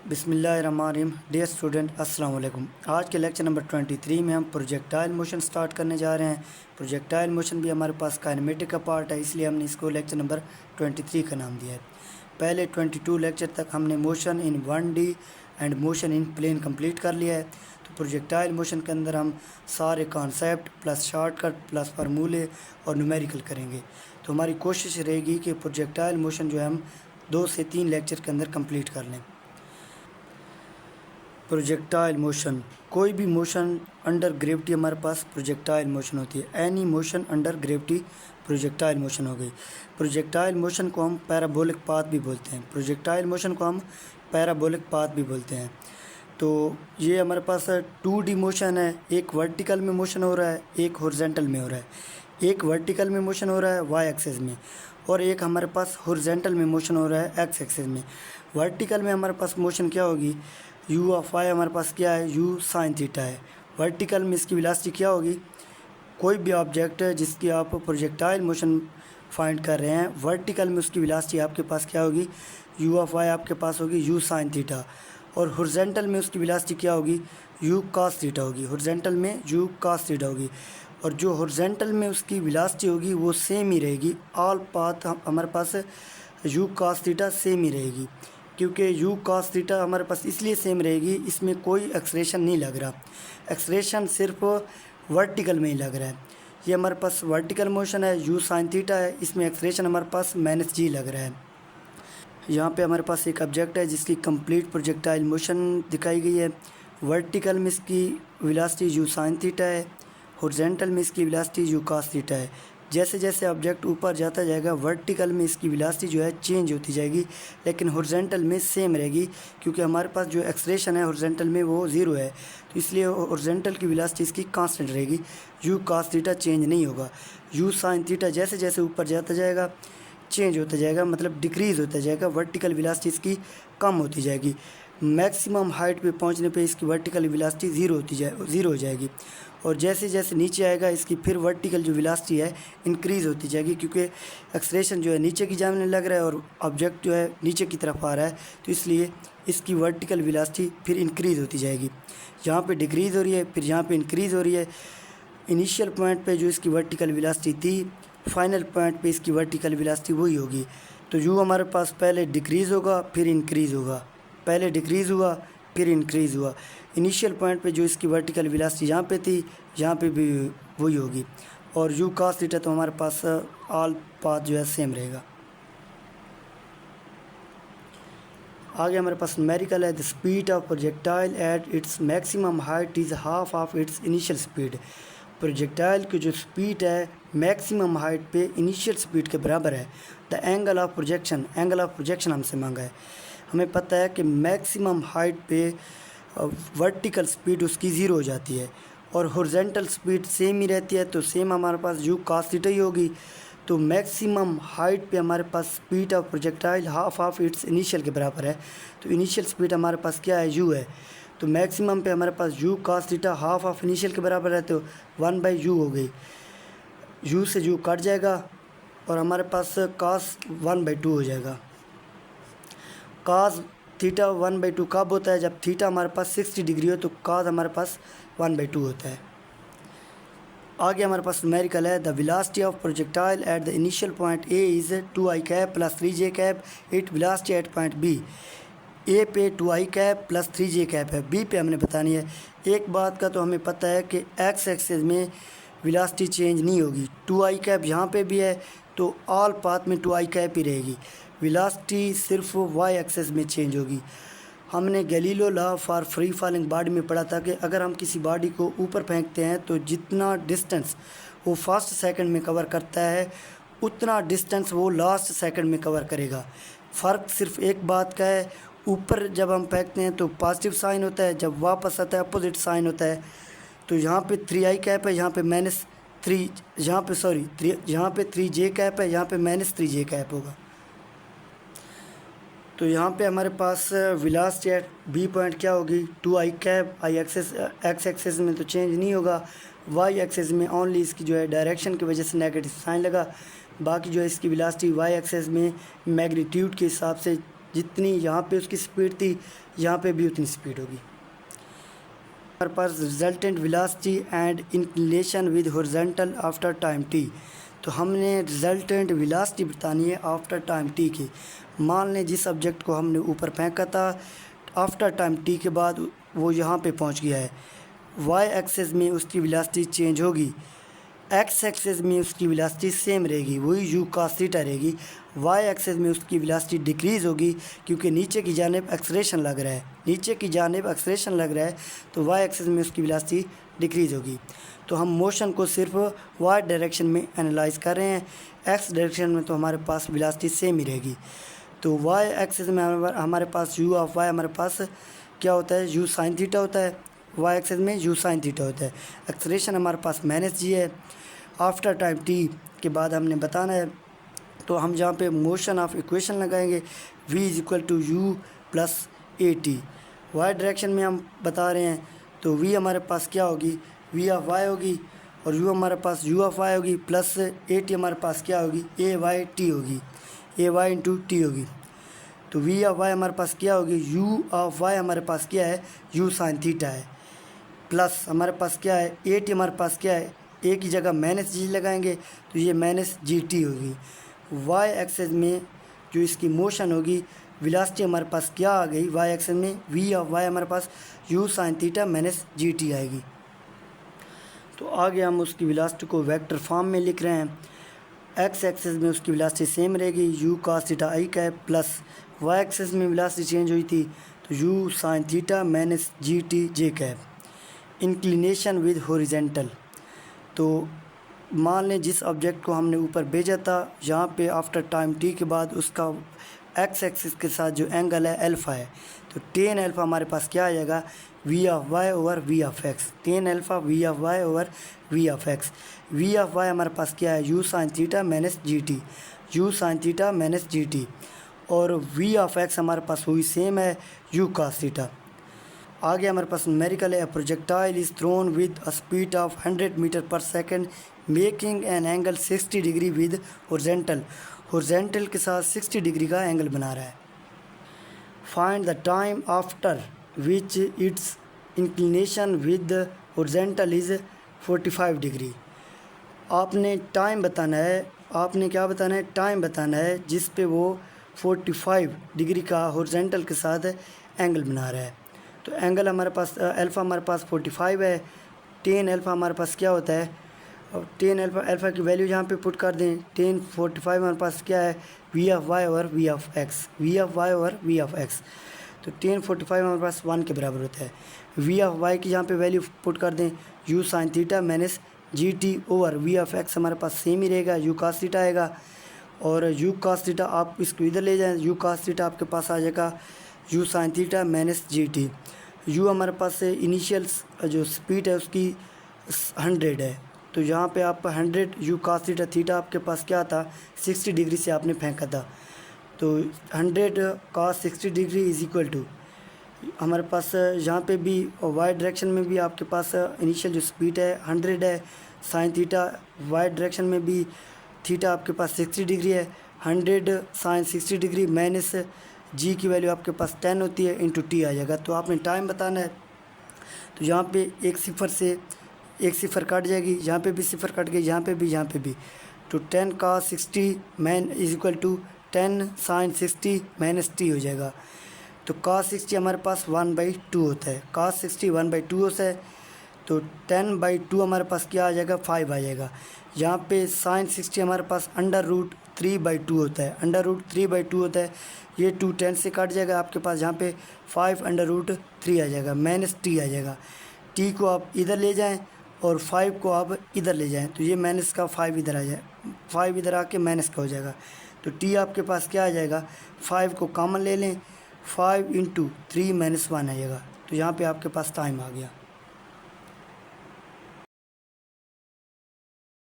बिस्मिल्लाहिर्रहमानिर्रहीम। Dear student, अस्सलाम वालेकुम। आज के लेक्चर नंबर 23 में हम प्रोजेक्टाइल मोशन स्टार्ट करने जा रहे हैं। प्रोजेक्टाइल मोशन भी हमारे पास काइनेमेटिक का पार्ट है, इसलिए हमने इसको लेक्चर नंबर 23 का नाम दिया है। पहले 22 लेक्चर तक हमने motion in 1D and motion in plane complete कर लिया है। तो प्रोजेक्टाइल मोशन के अंदर हम सारे कॉन्सेप्ट प्लस शॉर्टकट प्लस फार्मूले और न्यूमेरिकल करेंगे। तो हमारी कोशिश रहेगी कि प्रोजेक्टाइल मोशन जो है हम 2 से 3 लेक्चर के अंदर कंप्लीट कर लें। प्रोजेक्टाइल मोशन, कोई भी मोशन अंडर ग्रेविटी हमारे पास प्रोजेक्टाइल मोशन होती है। Any motion under gravity projectile motion हो गई। प्रोजेक्टाइल मोशन को हम पैराबोलिक पाथ भी बोलते हैं। प्रोजेक्टाइल मोशन को हम पैराबोलिक पाथ भी बोलते हैं। तो ये हमारे पास 2D मोशन है। एक वर्टिकल में मोशन हो रहा है, एक हॉरिजॉन्टल में हो रहा है। एक वर्टिकल में मोशन हो रहा है वाई एक्सिस में, और एक हमारे पास हॉरिजॉन्टल में मोशन हो रहा है एक्स एक्सिस में। वर्टिकल में हमारे पास मोशन क्या होगी, u ऑफ y हमारे पास क्या है, u साइन थीटा है। वर्टिकल में इसकी वेलोसिटी क्या होगी, कोई भी ऑब्जेक्ट है जिसकी आप प्रोजेक्टाइल मोशन फाइंड कर रहे हैं, वर्टिकल में उसकी वेलोसिटी आपके पास क्या होगी, u ऑफ y आपके पास होगी u साइन थीटा। और हॉरिजॉन्टल में उसकी वेलोसिटी क्या होगी, u कॉस थीटा होगी। हॉरिजॉन्टल में u कॉस थीटा होगी, और जो हॉरिजॉन्टल में उसकी वेलोसिटी होगी वो सेम ही रहेगी। ऑल पाथ हमारे पास u कॉस थीटा सेम ही रहेगी, क्योंकि u cos थीटा हमारे पास इसलिए सेम रहेगी, इसमें कोई एक्सलेशन नहीं लग रहा। एक्सलेशन सिर्फ वर्टिकल में ही लग रहा है। ये हमारे पास वर्टिकल मोशन है, u साइन थीटा है, इसमें एक्सलेशन हमारे पास -g लग रहा है। यहाँ पे हमारे पास एक ऑब्जेक्ट है जिसकी कंप्लीट प्रोजेक्टाइल मोशन दिखाई गई है। वर्टिकल में इसकी वेलोसिटी u साइन थीटा है, हॉरिजॉन्टल में इसकी वेलोसिटी u cos थीटा है। जैसे जैसे ऑब्जेक्ट ऊपर जाता जाएगा वर्टिकल में इसकी वेलोसिटी जो है चेंज होती जाएगी, लेकिन हॉरिजॉन्टल में सेम रहेगी, क्योंकि हमारे पास जो एक्सलेशन है हॉरिजॉन्टल में वो 0 है। तो इसलिए हॉरिजॉन्टल की वेलोसिटी इसकी कांस्टेंट रहेगी, u cos थीटा चेंज नहीं होगा। u साइन थीटा जैसे जैसे ऊपर जाता जाएगा चेंज होता जाएगा, मतलब डिक्रीज़ होता जाएगा, वर्टिकल वेलोसिटी इसकी कम होती जाएगी। मैक्सिमम हाइट पे पहुंचने पे इसकी वर्टिकल वेलोसिटी ज़ीरो हो जाएगी, और जैसे जैसे नीचे आएगा इसकी फिर वर्टिकल जो वेलोसिटी है इंक्रीज़ होती जाएगी, क्योंकि एक्सलेशन जो है नीचे की जाने लग रहा है और ऑब्जेक्ट जो है नीचे की तरफ आ रहा है, तो इसलिए इसकी वर्टिकल वेलोसिटी फिर इंक्रीज़ होती जाएगी। यहाँ पे डिक्रीज़ हो रही है, फिर यहाँ पे इंक्रीज़ हो रही है। इनिशियल पॉइंट पे जो इसकी वर्टिकल वेलोसिटी थी, फाइनल पॉइंट पे इसकी वर्टिकल वेलोसिटी वही होगी। तो यू हमारे पास पहले डिक्रीज़ होगा फिर इंक्रीज़ होगा, पहले डिक्रीज़ हुआ फिर इंक्रीज़ हुआ। इनिशियल पॉइंट पे जो इसकी वर्टिकल वेलोसिटी यहाँ पे थी, यहाँ पे भी वही होगी। और u cos थीटा तो हमारे पास ऑल पाथ जो है सेम रहेगा। आगे हमारे पास न्यूमेरिकल है। The speed of projectile at its maximum height is half of its initial speed. Projectile की जो स्पीड है मैक्सिमम हाइट पे इनिशियल स्पीड के बराबर है। द एंगल ऑफ प्रोजेक्शन हमसे मांगा है। हमें पता है कि मैक्सिमम हाइट पे वर्टिकल स्पीड उसकी 0 हो जाती है और हॉरिजॉन्टल स्पीड सेम ही रहती है, तो सेम हमारे पास u cos थीटा ही होगी। तो मैक्सिमम हाइट पे हमारे पास speed of projectile half of its initial के बराबर है। तो इनिशियल स्पीड हमारे पास क्या है, u है। तो मैक्सिमम पे हमारे पास u cos theta half of initial के बराबर है, तो 1/u हो गई। u से u कट जाएगा और हमारे पास cos 1/2 हो जाएगा। cos थीटा 1/2 कब होता है, जब थीटा हमारे पास 60 डिग्री हो, तो cos हमारे पास 1/2 होता है। आगे हमारे पास न्यूमेरिकल है। The velocity of projectile at the initial point A is 2i cap plus 3j cap it velocity at point B. A पे 2i cap plus 3j cap है, बी पे हमने बतानी है। एक बात का तो हमें पता है कि एक्स एक्सिस में वेलोसिटी चेंज नहीं होगी। 2i कैप यहाँ पे भी है, तो ऑल पाथ में 2i कैप ही रहेगी। वेलोसिटी सिर्फ वाई एक्सिस में चेंज होगी। हमने Galileo law for free falling body में पढ़ा था कि अगर हम किसी बॉडी को ऊपर फेंकते हैं तो जितना डिस्टेंस वो फर्स्ट सेकंड में कवर करता है उतना डिस्टेंस वो लास्ट सेकंड में कवर करेगा। फ़र्क सिर्फ एक बात का है, ऊपर जब हम फेंकते हैं तो पॉजिटिव साइन होता है, जब वापस आता है अपोजिट साइन होता है। तो यहाँ पे 3i कैप है, यहाँ पे -3, यहाँ पे 3j कैप है, यहाँ पे -3j कैप होगा। तो यहाँ पे हमारे पास वेलोसिटी एट बी पॉइंट क्या होगी, 2i कैप। एक्स एक्सिस में तो चेंज नहीं होगा, वाई एक्सिस में ओनली इसकी जो है डायरेक्शन की वजह से नेगेटिव साइन लगा। बाकी जो है इसकी वेलोसिटी वाई एक्सिस में मैग्नीट्यूड के हिसाब से जितनी यहाँ पे उसकी स्पीड थी यहाँ पे भी उतनी स्पीड होगी। हमारे पास resultant velocity and inclination with horizontal after time t. तो हमने रिजल्टेंट वेलोसिटी बतानी है आफ्टर टाइम टी की। मान लें जिस ऑब्जेक्ट को हमने ऊपर फेंका था, आफ्टर टाइम टी के बाद वो यहाँ पे पहुँच गया है। वाई एक्सेस में उसकी वेलोसिटी चेंज होगी, एक्स एक्सेस में उसकी वेलोसिटी सेम रहेगी, वही यू cos थीटा रहेगी। वाई एक्सेस में उसकी वेलोसिटी डिक्रीज़ होगी क्योंकि नीचे की जानिब एक्सेलरेशन लग रहा है, नीचे की जानिब एक्सेलरेशन लग रहा है, तो वाई एक्सेस में उसकी वेलोसिटी डिक्रीज़ होगी। तो हम मोशन को सिर्फ वाई डायरेक्शन में एनालाइज कर रहे हैं, एक्स डायरेक्शन में तो हमारे पास वेलोसिटी सेम ही रहेगी। तो वाई एक्सेस में हमारे पास यू ऑफ वाई हमारे पास क्या होता है, यू साइन थीटा होता है, वाई एक्सेस में यू साइन थीटा होता है। एक्सेलरेशन हमारे पास माइनस जी है। आफ्टर टाइम टी के बाद हमने बताना है, तो हम जहाँ पे मोशन ऑफ इक्वेशन लगाएंगे v is equal to u plus a t. Y direction में हम बता रहे हैं तो v हमारे पास क्या होगी, v ऑफ y होगी, और u हमारे पास u ऑफ y होगी, प्लस ए टी हमारे पास क्या होगी, ए वाई टी होगी, ए वाई इंटू टी होगी। तो v ऑफ y हमारे पास क्या होगी, u ऑफ y हमारे पास क्या है, u साइन थीटा है, प्लस हमारे पास क्या है, ए टी हमारे पास क्या है, ए की जगह माइनस जी लगाएंगे तो ये माइनस जी टी होगी। वाई एक्सेस में जो इसकी मोशन होगी, वेलोसिटी हमारे पास क्या आ गई, वाई एक्सेस में वी ऑफ वाई हमारे पास u sine theta minus g t आएगी। तो आगे हम उसकी वेलोसिटी को वेक्टर फॉर्म में लिख रहे हैं। एक्स एक्सेस में उसकी वेलोसिटी सेम रहेगी, u cos theta i cap, plus y axis में वेलोसिटी चेंज हुई थी तो u sine theta minus g t j cap. Inclination with horizontal. तो मान लें जिस ऑब्जेक्ट को हमने ऊपर भेजा था, यहाँ पे आफ्टर टाइम टी के बाद उसका एक्स एक्सिस के साथ जो एंगल है अल्फ़ा है, तो टेन अल्फ़ा हमारे पास क्या आ जाएगा, v of y over v of x. Tan alpha v of y over v of x. V of y हमारे पास क्या है, u sine theta minus g t, u sine theta minus g t, और v of x हमारे पास वही same है, you cos theta. आगे हमारे पास न्यूमेरिकल है, projectile is thrown with a speed of 100 metre per second making an angle 60 degree with horizontal. Horizontal के साथ 60 डिग्री का एंगल बना रहा है। Find the time after which its inclination with horizontal is 45 degree. आपने time बताना है, आपने क्या बताना है, टाइम बताना है जिस पे वो 45 डिग्री का हॉरिजॉन्टल के साथ एंगल बना रहा है। तो एंगल हमारे पास अल्फ़ा हमारे पास 45 है, टेन अल्फ़ा हमारे पास क्या होता है, और टेन अल्फ़ा की वैल्यू यहाँ पे पुट कर दें, टेन 45 हमारे पास क्या है, v of y over v of x, v of y over v of x. तो टेन 45 हमारे पास 1 के बराबर होता है। वी ऑफ वाई की यहाँ पे वैल्यू पुट कर दें, u sine theta minus g t over v of x हमारे पास सेम ही रहेगा, यू cos थीटा आएगा, और यू cos थीटा आप इसको इधर ले जाएँ, यू cos थीटा आपके पास आ जाएगा you sine theta minus g t. You हमारे पास से इनिशियल जो स्पीड है उसकी 100 है, तो यहाँ पे आप 100 यू cos थीटा, थीटा आपके पास क्या था, 60 डिग्री से आपने फेंका था, तो 100 cos 60 degree is equal to हमारे पास यहाँ पे भी वाई डायरेक्शन में भी आपके पास इनिशियल जो स्पीड है 100 है, साइन थीटा वाई डायरेक्शन में भी थीटा आपके पास 60 डिग्री है, 100 साइन 60 डिग्री माइनस जी की वैल्यू आपके पास 10 होती है, इंटू टी आ जाएगा। तो आपने टाइम बताना है, तो यहाँ पे एक सिफर से एक सिफर कट जाएगी, यहाँ पे भी सिफर कट गई, यहाँ पे भी, यहाँ पे भी, तो 10 cos 60 मैन is equal to 10 sine 60 minus t हो जाएगा। तो cos 60 हमारे पास 1/2 होता है, cos 60 1/2 होता है, तो 10/2 हमारे पास क्या आ जाएगा, 5 आ जाएगा। यहाँ पे साइन 60 हमारे पास √3/2 होता है, √3/2 होता है, ये 2 10 से कट जाएगा, आपके पास यहाँ पे 5 √3 आ जाएगा, माइनस टी आ जाएगा। टी को आप इधर ले जाएं और 5 को आप इधर ले जाएं, तो ये माइनस का 5 इधर आ जाए, 5 इधर आके माइनस का हो जाएगा, तो टी आपके पास क्या आ जाएगा, 5 को कॉमन ले लें, 5 × 3 - 1 आ जाएगा। तो यहाँ पे आपके पास टाइम आ गया।